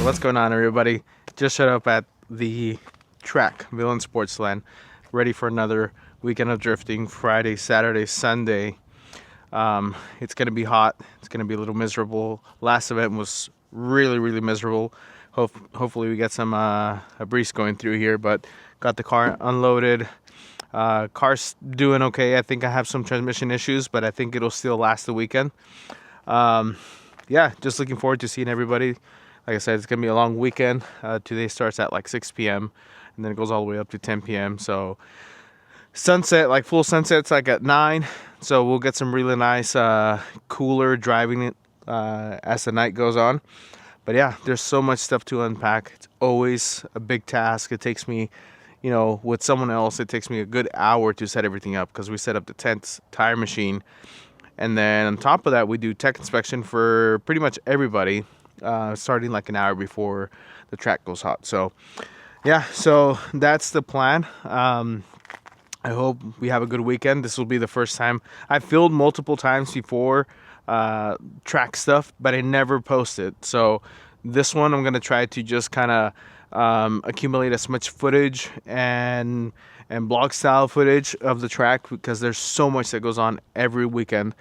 What's going on, everybody? Just showed up at the track, Villain Sportsland, ready for another weekend of drifting. Friday, Saturday, Sunday. It's gonna be hot. It's gonna be a little miserable. Last event was really miserable. Hopefully we get some a breeze going through here, but got the car unloaded. Car's doing okay. I think I have some transmission issues, but I think it'll still last the weekend. Yeah, just looking forward to seeing everybody. Like I said, it's gonna be a long weekend. Today starts at like 6 p.m. and then it goes all the way up to 10 p.m. So sunset, like full sunset's like at 9. So we'll get some really nice cooler driving as the night goes on. But yeah, there's so much stuff to unpack. It's always a big task. It takes me, with someone else, it takes me a good hour to set everything up because we set up the tents, tire machine, and then on top of that, we do tech inspection for pretty much everybody, starting like an hour before the track goes hot. So yeah, so that's the plan. I hope we have a good weekend. This will be the first time. I've filmed multiple times before track stuff, but I never posted. So this one I'm gonna try to just kind of accumulate as much footage and blog style footage of the track because there's so much that goes on every weekend.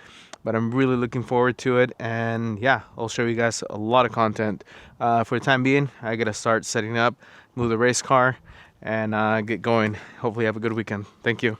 But I'm really looking forward to it, and yeah, I'll show you guys a lot of content. For the time being, I gotta start setting up, move the race car, and get going. Hopefully have a good weekend. Thank you.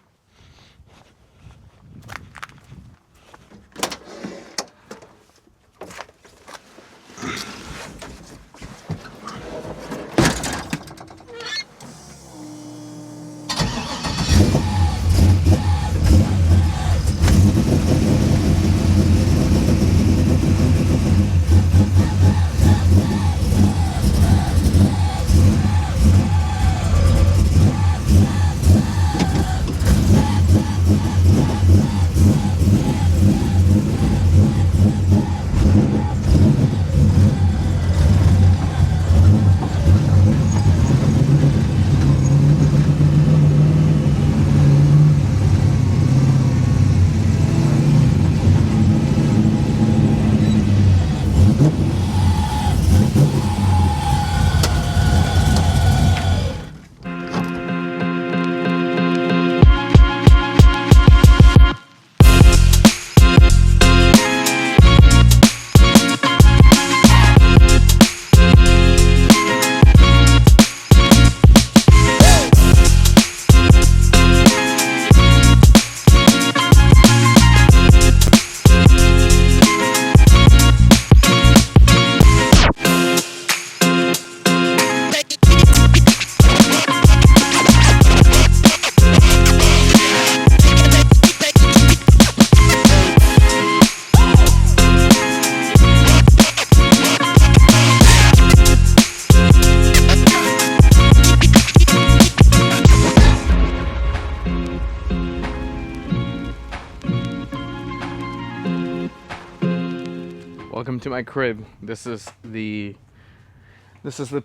Welcome to my crib. This is the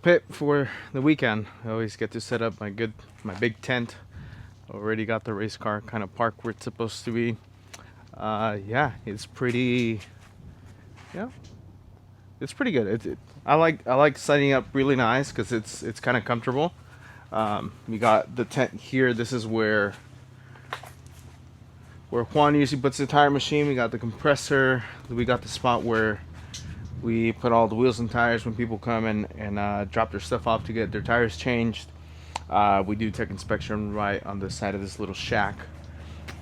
pit for the weekend. I always get to set up my big tent. Already got the race car kind of parked where it's supposed to be. Yeah, it's pretty. Yeah, it's pretty good. I like setting up really nice because it's kind of comfortable. We got the tent here. This is where Juan usually puts the tire machine. We got the compressor. We got the spot where we put all the wheels and tires when people come and drop their stuff off to get their tires changed. We do tech inspection right on the side of this little shack.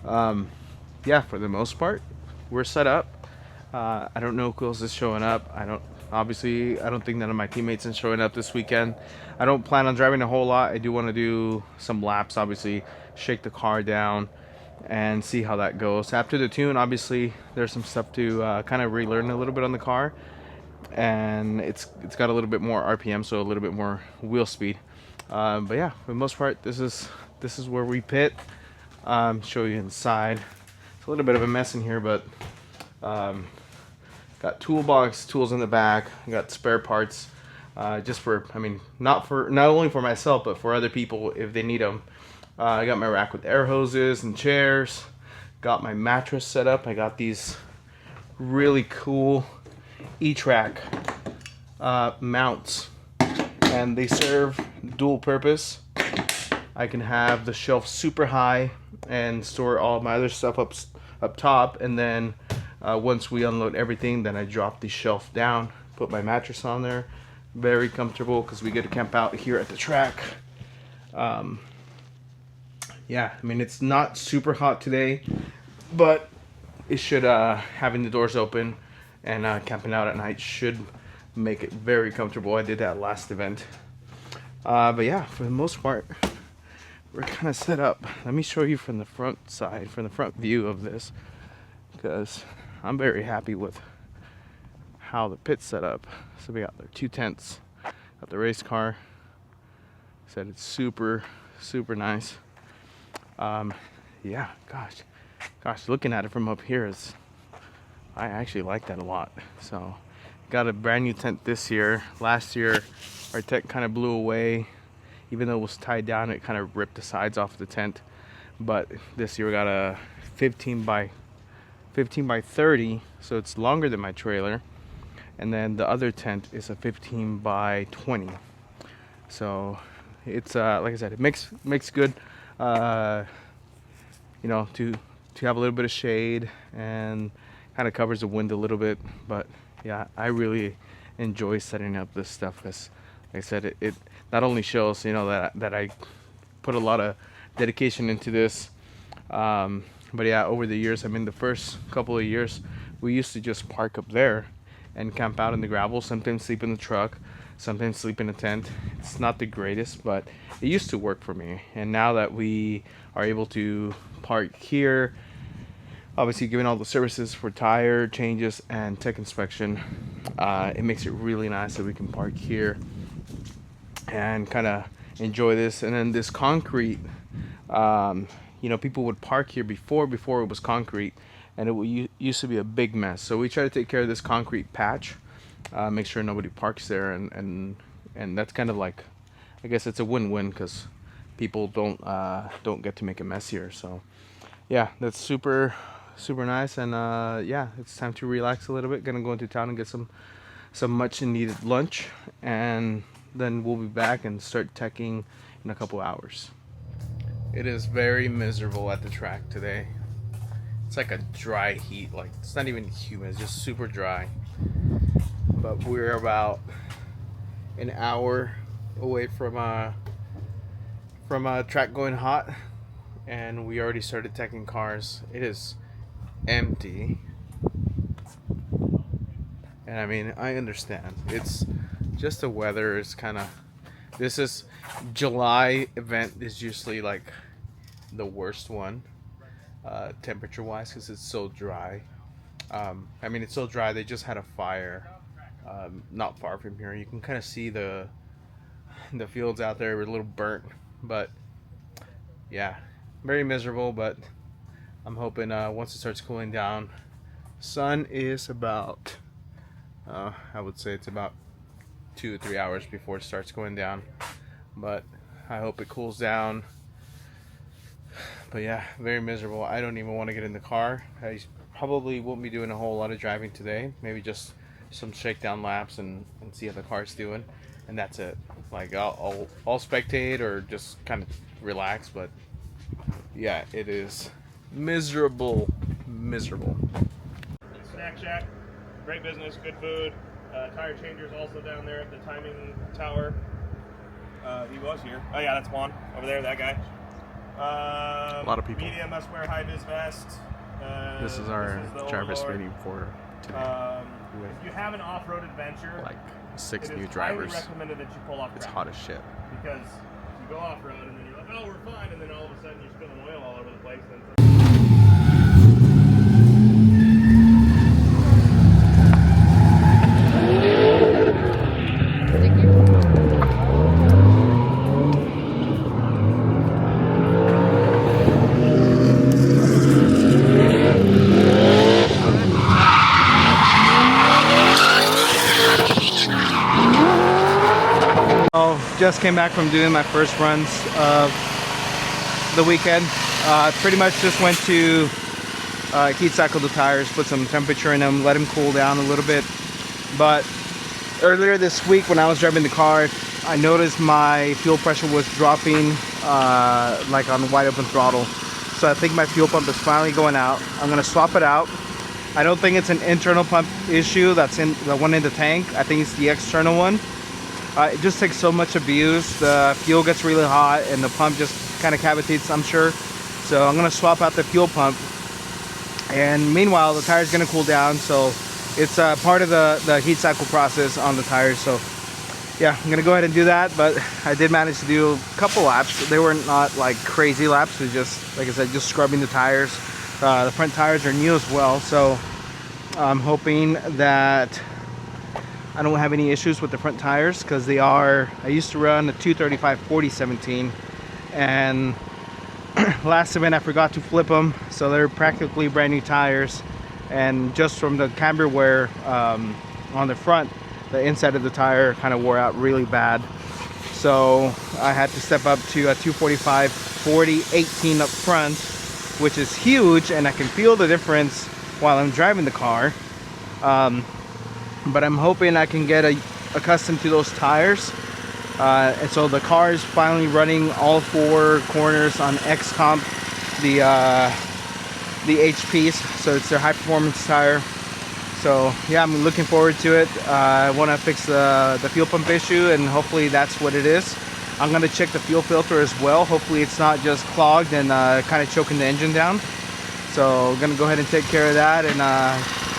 Yeah, for the most part, we're set up. I don't know who else is showing up. I don't think none of my teammates are showing up this weekend. I don't plan on driving a whole lot. I do want to do some laps, obviously, shake the car down and see how that goes. After the tune, obviously, there's some stuff to kind of relearn a little bit on the car, and it's got a little bit more RPM, so a little bit more wheel speed. But yeah, for the most part, this is where we pit. Show you inside. It's a little bit of a mess in here, but got toolbox tools in the back. Got spare parts, just for, not only for myself, but for other people if they need them. I got my rack with air hoses and chairs. Got my mattress set up. I got these really cool E-Track mounts and they serve dual purpose. I can have the shelf super high and store all my other stuff up top, and then once we unload everything, then I drop the shelf down, put my mattress on there. Very comfortable because we get to camp out here at the track. Yeah, I mean, it's not super hot today, but it should, having the doors open and camping out at night should make it very comfortable. I did that last event. But yeah, for the most part, we're kind of set up. Let me show you from the front side, from the front view of this, because I'm very happy with how the pit's set up. So we got the 2 tents, got the race car. Said it's super nice. Yeah, gosh, looking at it from up here is, I actually like that a lot. So got a brand new tent this year. Last year our tent kind of blew away. Even though it was tied down, it kind of ripped the sides off the tent. But this year we got a 15 by 30, so it's longer than my trailer. And then the other tent is a 15 by 20. So it's like I said, it makes good, you know, to have a little bit of shade and kind of covers the wind a little bit. But yeah, I really enjoy setting up this stuff because, like I said, it not only shows, you know, that I put a lot of dedication into this, but yeah, over the years, I mean, the first couple of years we used to just park up there and camp out in the gravel, sometimes sleep in the truck, sometimes sleep in a tent. It's not the greatest, but it used to work for me. And now that we are able to park here, obviously given all the services for tire changes and tech inspection, it makes it really nice that we can park here and kind of enjoy this. And then this concrete, you know, people would park here before it was concrete, and it used to be a big mess. So we try to take care of this concrete patch, make sure nobody parks there, and that's kind of like, I guess it's a win-win because people don't get to make a mess here. So yeah, that's super nice. And yeah, it's time to relax a little bit. Gonna go into town and get some much needed lunch, and then we'll be back and start teching in a couple hours. It is very miserable at the track today. It's like a dry heat, like it's not even humid, it's just super dry. But we're about an hour away from a track going hot, and we already started teching cars. It is empty, and I mean, I understand. It's just the weather is kind of. This is July event is usually like the worst one, temperature wise, because it's so dry. I mean, it's so dry. They just had a fire not far from here. You can kind of see the fields out there were a little burnt, but yeah, very miserable. But I'm hoping once it starts cooling down, sun is about I would say it's about 2 or 3 hours before it starts going down, but I hope it cools down. But yeah, very miserable. I don't even want to get in the car. I probably won't be doing a whole lot of driving today, maybe just some shakedown laps and see how the car's doing, and that's it. Like I'll spectate or just kind of relax, but yeah, it is miserable. Snack Shack, great business, good food. Tire changers also down there at the timing tower. He was here. Oh yeah, that's Juan over there, that guy. A lot of people. Media must wear high vis vest. This is our driver's meeting for today. If you have an off-road adventure, Like 6 new it is drivers. highly recommended that you pull off It's track. hot as shit. Because you go off-road and then you're like, oh, we're fine, and then all of a sudden you're spilling oil all over the place. And Just came back from doing my first runs of the weekend. Pretty much just went to heat cycle the tires, put some temperature in them, let them cool down a little bit. But earlier this week when I was driving the car, I noticed my fuel pressure was dropping like on wide open throttle. So I think my fuel pump is finally going out. I'm gonna swap it out. I don't think it's an internal pump issue that's in the one in the tank. I think it's the external one. It just takes so much abuse. The fuel gets really hot and the pump just kind of cavitates, I'm sure. So I'm gonna swap out the fuel pump. And meanwhile, the tire's gonna cool down. So it's part of the heat cycle process on the tires. So yeah, I'm gonna go ahead and do that. But I did manage to do a couple laps. They were not like crazy laps. It was just, like I said, just scrubbing the tires. The front tires are new as well. So I'm hoping that I don't have any issues with the front tires, because they are, I used to run a 235 4017, and last event I forgot to flip them, so they're practically brand new tires. And just from the camber wear on the front, the inside of the tire kind of wore out really bad. So I had to step up to a 245 4018 up front, which is huge, and I can feel the difference while I'm driving the car. But I'm hoping I can get accustomed to those tires. And so the car is finally running all four corners on X-Comp, the HPs. So it's their high performance tire. So yeah, I'm looking forward to it. I want to fix the fuel pump issue, and hopefully that's what it is. I'm going to check the fuel filter as well. Hopefully it's not just clogged and kind of choking the engine down. So I'm going to go ahead and take care of that and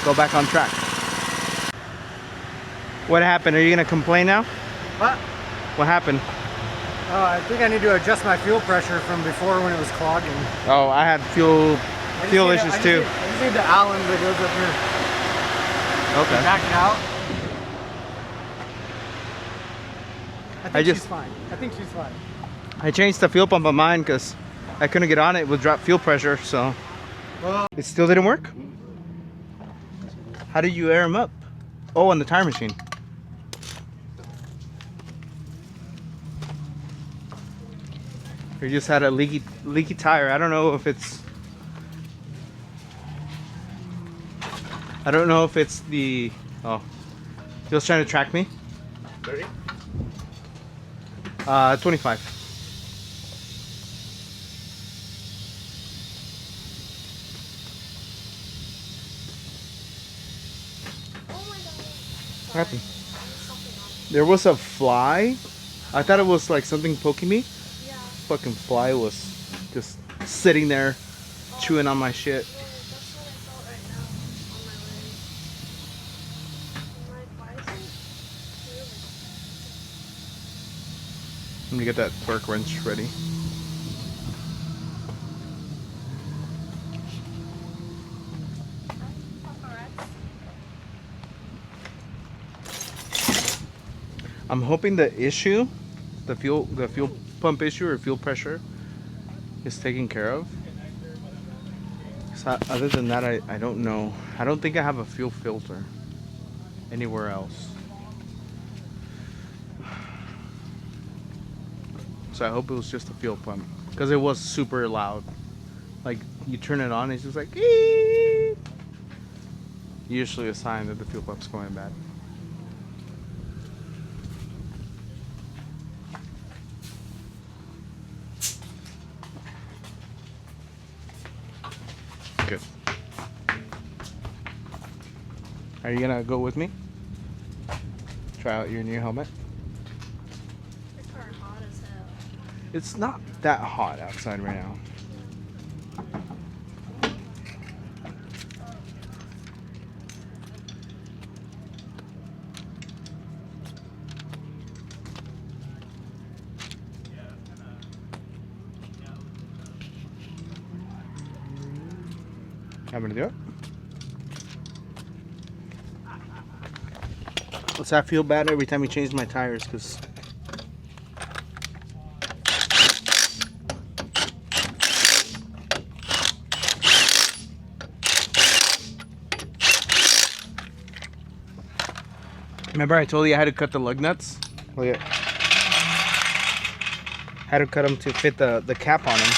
go back on track. What happened? Are you going to complain now? What? What happened? I think I need to adjust my fuel pressure from before when it was clogging. Oh, I had fuel issues too. I just need the Allen that goes up here. Okay. Back it out. I think she's fine. I think she's fine. I changed the fuel pump on mine because I couldn't get on it with drop fuel pressure, so. Well, It still didn't work? How did you air them up? Oh, on the tire machine. You just had a leaky tire. I don't know if it's the, oh, just trying to track me. 30? 25. What happened? There was a fly. I thought it was like something poking me. Yeah. Fucking fly was just sitting there chewing on my shit. Well, that's what I felt right now on my leg. My bicep. Let me get that torque wrench ready. I'm hoping the issue, the fuel pump issue or fuel pressure, is taken care of. So other than that, I don't know. I don't think I have a fuel filter anywhere else. So I hope it was just a fuel pump, because it was super loud. Like you turn it on, it's just like eep. Usually a sign that the fuel pump's going bad. Good. Are you gonna go with me? Try out your new helmet. It's hot as hell. It's not that hot outside right now. I'm gonna do it. Does that feel bad every time you change my tires? Because remember I told you I had to cut the lug nuts? Look at, had to cut them to fit the cap on them.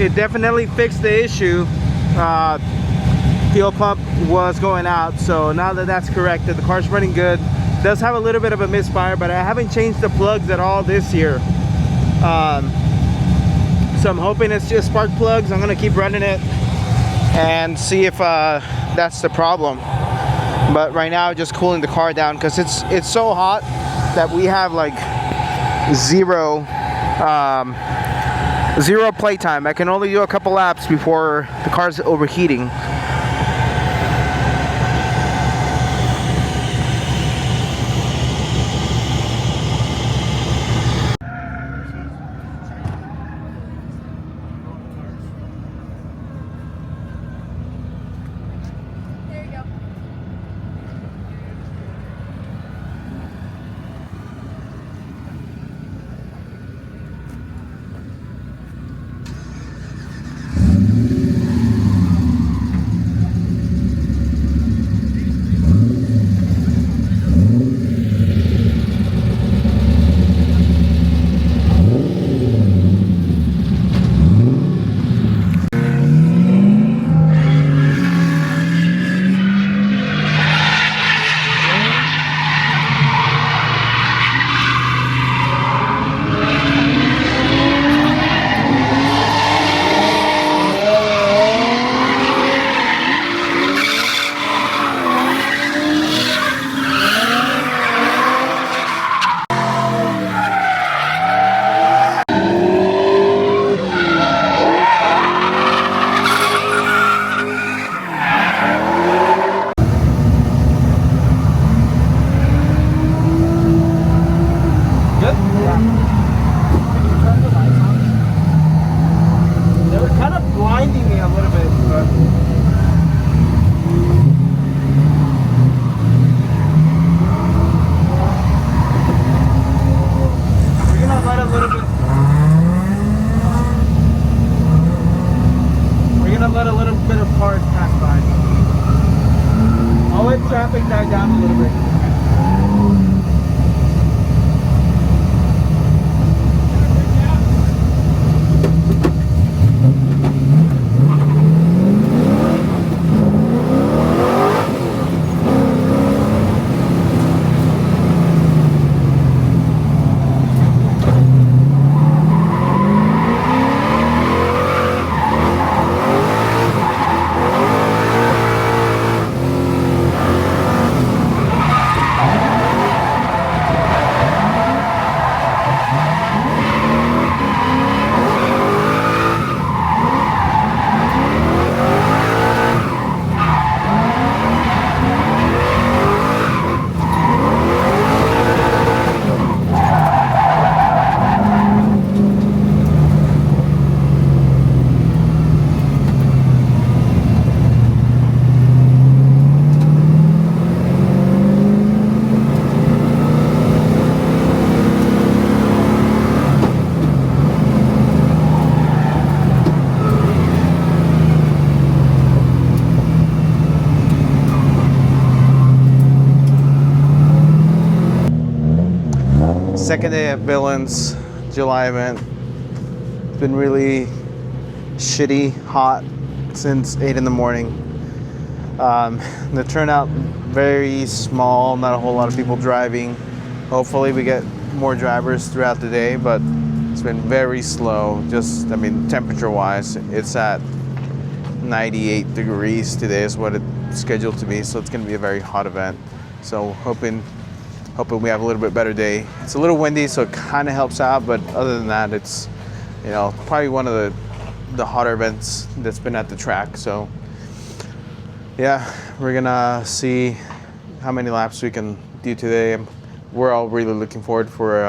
it definitely fixed the issue. Fuel pump was going out, so now that that's corrected, the car's running good. Does have a little bit of a misfire, but I haven't changed the plugs at all this year. So I'm hoping it's just spark plugs. I'm gonna keep running it and see if that's the problem. But right now, just cooling the car down because it's so hot that we have like zero playtime. I can only do a couple laps before the car's overheating. There you go. They were kind of blinding me a little bit, but we're gonna let a little bit. We're gonna let a little bit of cars pass by. I'll let traffic die down a little bit. Second day at Villains July event. It's been really shitty hot since 8 in the morning. The turnout very small, not a whole lot of people driving. Hopefully we get more drivers throughout the day, but it's been very slow. Just, I mean, temperature wise, it's at 98 degrees today is what it's scheduled to be, so it's going to be a very hot event. So hoping we have a little bit better day. It's a little windy, so it kind of helps out, but other than that, it's, you know, probably one of the hotter events that's been at the track. So yeah, we're gonna see how many laps we can do today. We're all really looking forward for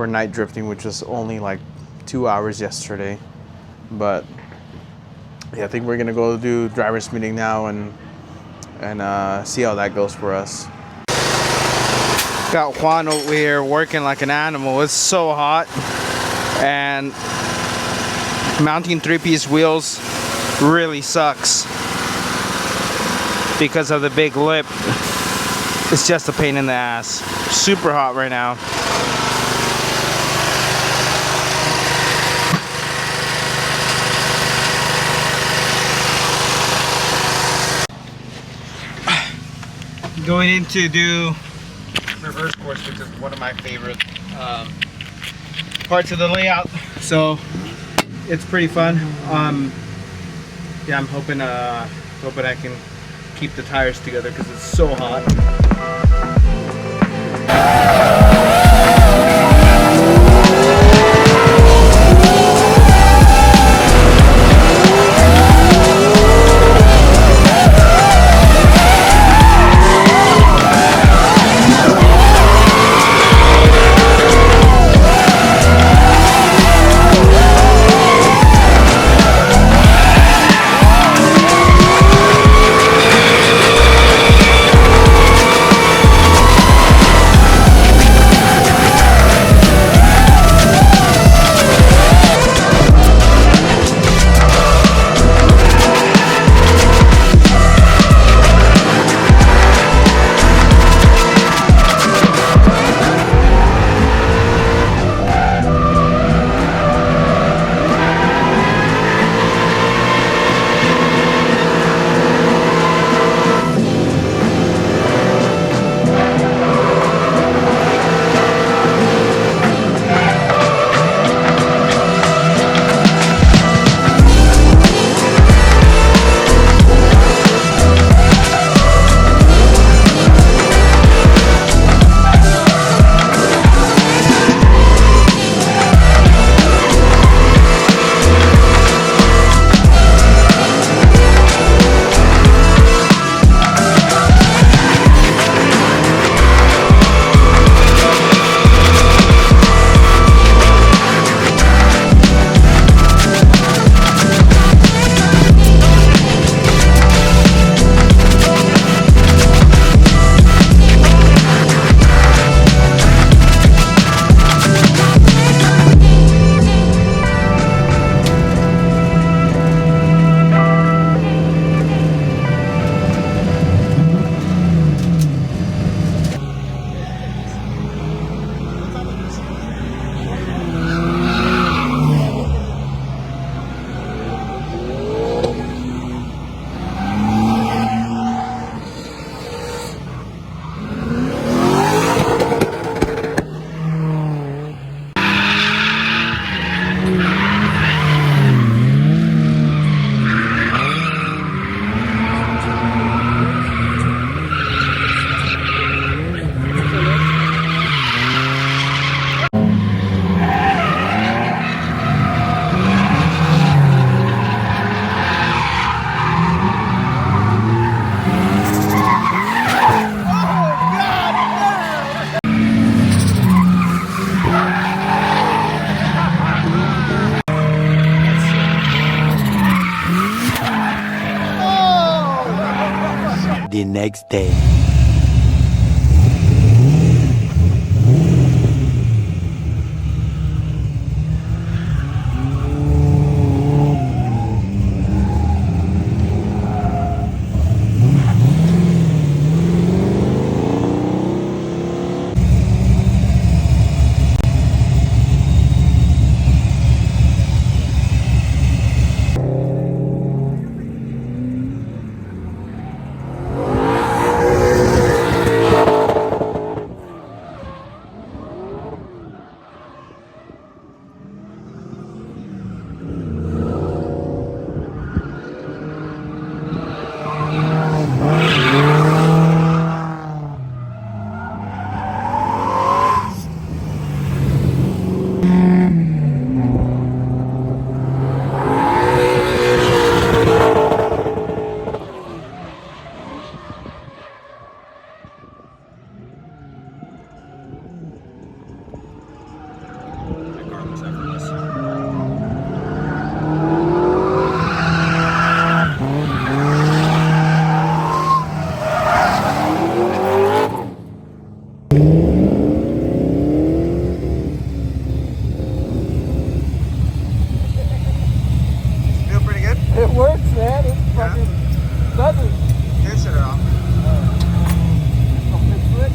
night drifting, which was only like 2 hours yesterday. But yeah, I think we're gonna go do driver's meeting now and see how that goes for us. Got Juan over here working like an animal. It's so hot, and mounting 3-piece wheels really sucks because of the big lip. It's just a pain in the ass. Super hot right now. going in to do reverse course, which is one of my favorite parts of the layout. So it's pretty fun. Yeah, I'm hoping I can keep the tires together because it's so hot. The next day. It works, man. It's fucking doesn't. Here's it off. I'll fix it.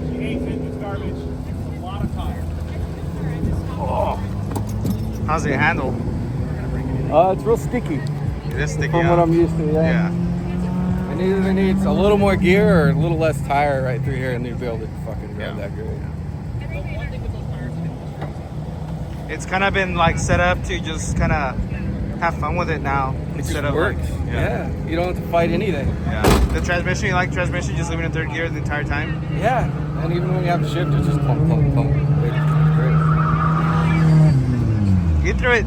She hates it. It's garbage. A lot of tire. Oh. How's it handle? It's real sticky It is sticky. from what I'm used to. Yeah. It either needs a little more gear or a little less tire right through here, and you'll be able to fucking grab that good. It's kind of been like set up to just kind of have fun with it now It instead just of works. like, Yeah, you don't have to fight anything. Yeah. The transmission, you like transmission, just leaving in third gear the entire time? Yeah, and even when you have to shift, it's just pump, pump, pump. It's great. You threw it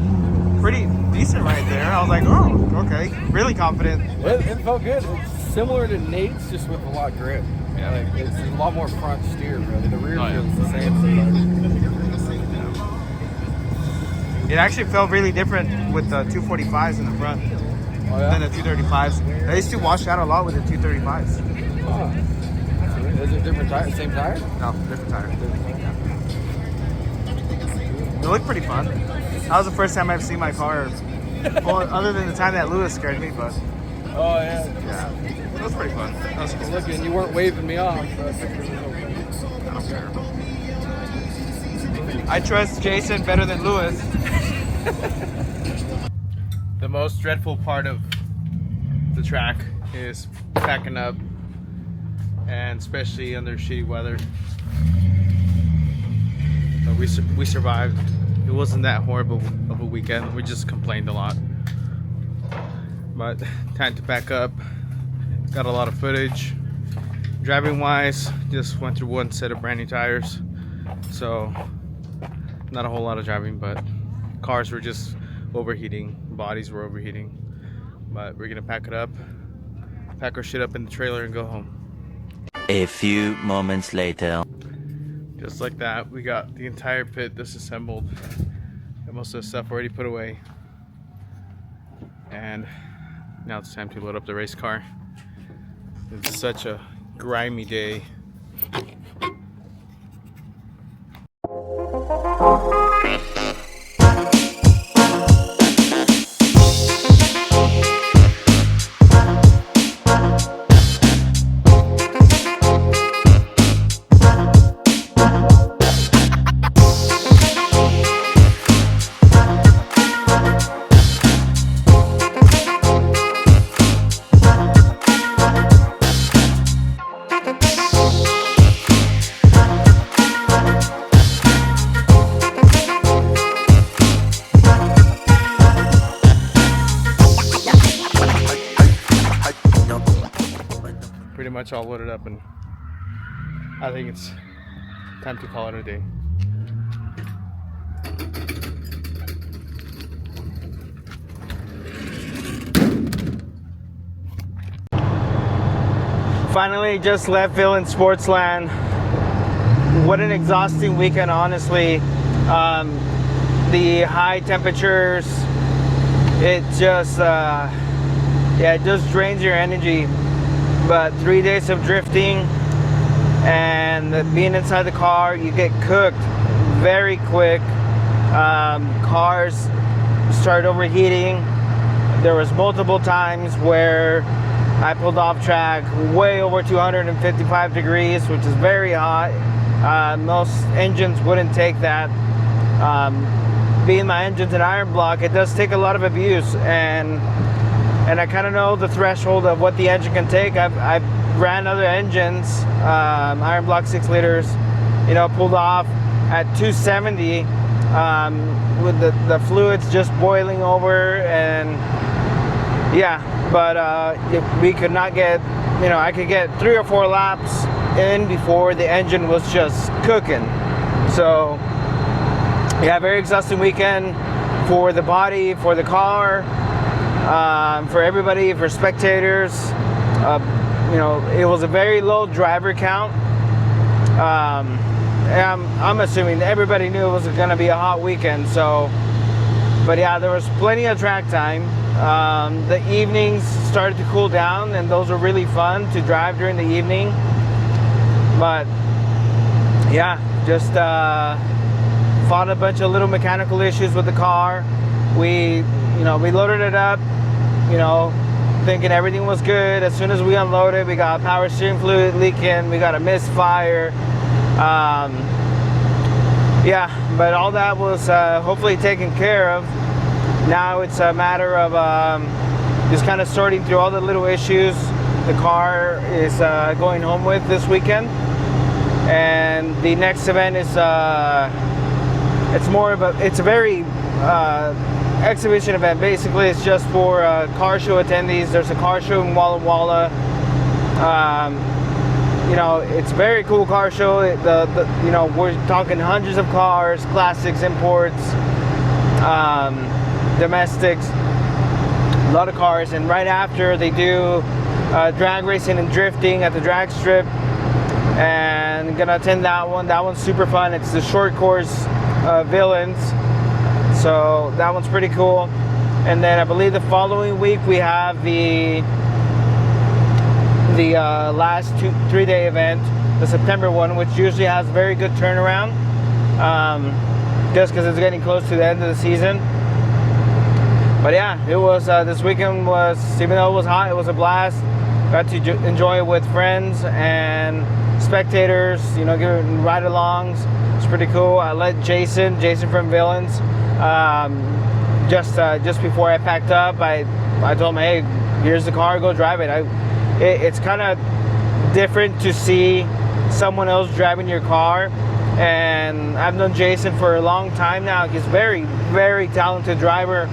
pretty decent right there. I was like, oh, okay. Really confident. It felt good. It's similar to Nate's, just with a lot of grip. Yeah, like it's a lot more front steer, really. The rear feels the same. It actually felt really different with the 245s in the front than the 235s. I used to wash out a lot with the 235s. Oh. Is it different tire? Same tire? No, different tire. It looked pretty fun. That was the first time I've seen my car. Well, other than the time that Lewis scared me, but Oh, yeah. yeah, it was pretty fun. That was cool. Look, and you weren't waving me off, so I figured it was okay. I don't care. I trust Jason better than Lewis. The most dreadful part of the track is packing up, and especially under shitty weather. But we survived. It wasn't that horrible of a weekend. We just complained a lot. But time to pack up. Got a lot of footage. Driving wise, just went through one set of brand new tires. So not a whole lot of driving, but cars were just overheating. Bodies were overheating. But we're gonna pack it up, pack our shit up in the trailer and go home. A few moments later. Just like that, we got the entire pit disassembled. Got most of the stuff already put away. And now it's time to load up the race car. It's such a grimy day. Pretty much all loaded up, and I think it's time to call it a day. Finally just left Villain Sportsland. What an exhausting weekend, honestly. The high temperatures, it just it just drains your energy. But 3 days of drifting and being inside the car, you get cooked very quick. Cars start overheating. There was multiple times where I pulled off track way over 255 degrees, which is very hot. Most engines wouldn't take that. Being my engine's an iron block, it does take a lot of abuse, and I kind of know the threshold of what the engine can take. I've ran other engines, iron block 6 liters, you know, pulled off at 270 with the fluids just boiling over, and yeah, but we could not get, you know, I could get 3 or 4 laps in before the engine was just cooking. So yeah, very exhausting weekend for the body, for the car, for everybody, for spectators. You know, it was a very low driver count. And I'm assuming everybody knew it was going to be a hot weekend. So, but yeah, there was plenty of track time. The evenings started to cool down, and those were really fun to drive during the evening. But yeah, just fought a bunch of little mechanical issues with the car. We loaded it up, you know, thinking everything was good. As soon as we unloaded, we got power steering fluid leaking, we got a misfire. Yeah, but all that was hopefully taken care of. Now it's a matter of just kind of sorting through all the little issues the car is going home with this weekend. And the next event is it's a very exhibition event. Basically, it's just for car show attendees. There's a car show in Walla Walla. You know, it's a very cool car show. You know, we're talking hundreds of cars, classics, imports, domestics, a lot of cars. And right after, they do drag racing and drifting at the drag strip. And I'm gonna attend that one. That one's super fun. It's the short course villains. So that one's pretty cool. And then I believe the following week we have the last 3-day event, the September one, which usually has very good turnaround, just because it's getting close to the end of the season. But yeah, it was this weekend was, even though it was hot, it was a blast. Got to enjoy it with friends and spectators, you know, giving ride-alongs. It's pretty cool. I let Jason from Villains, just before I packed up, I told him, hey, here's the car, go drive it. It's kind of different to see someone else driving your car, and I've known Jason for a long time now. He's very, very talented driver,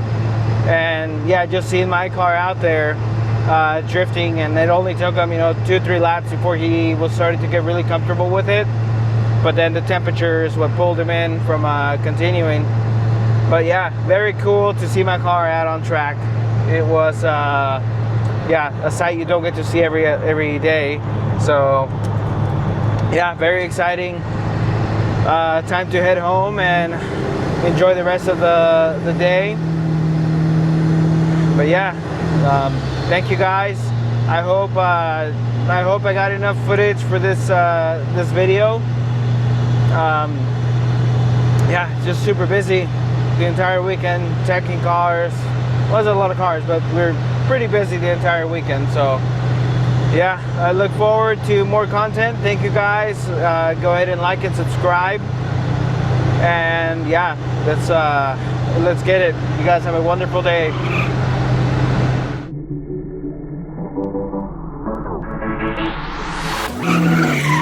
and yeah, just seeing my car out there drifting, and it only took him, you know, 2-3 laps before he was starting to get really comfortable with it. But then the temperature is what pulled him in from continuing. But yeah, very cool to see my car out on track. It was yeah, a sight you don't get to see every day. So yeah, very exciting. Time to head home and enjoy the rest of the day. But yeah, thank you guys. I hope I got enough footage for this video. Yeah, just super busy the entire weekend, checking cars. Wasn't a lot of cars, but we're pretty busy the entire weekend. So yeah, I look forward to more content. Thank you guys. Go ahead and like and subscribe. And yeah, let's get it. You guys have a wonderful day. Yeah.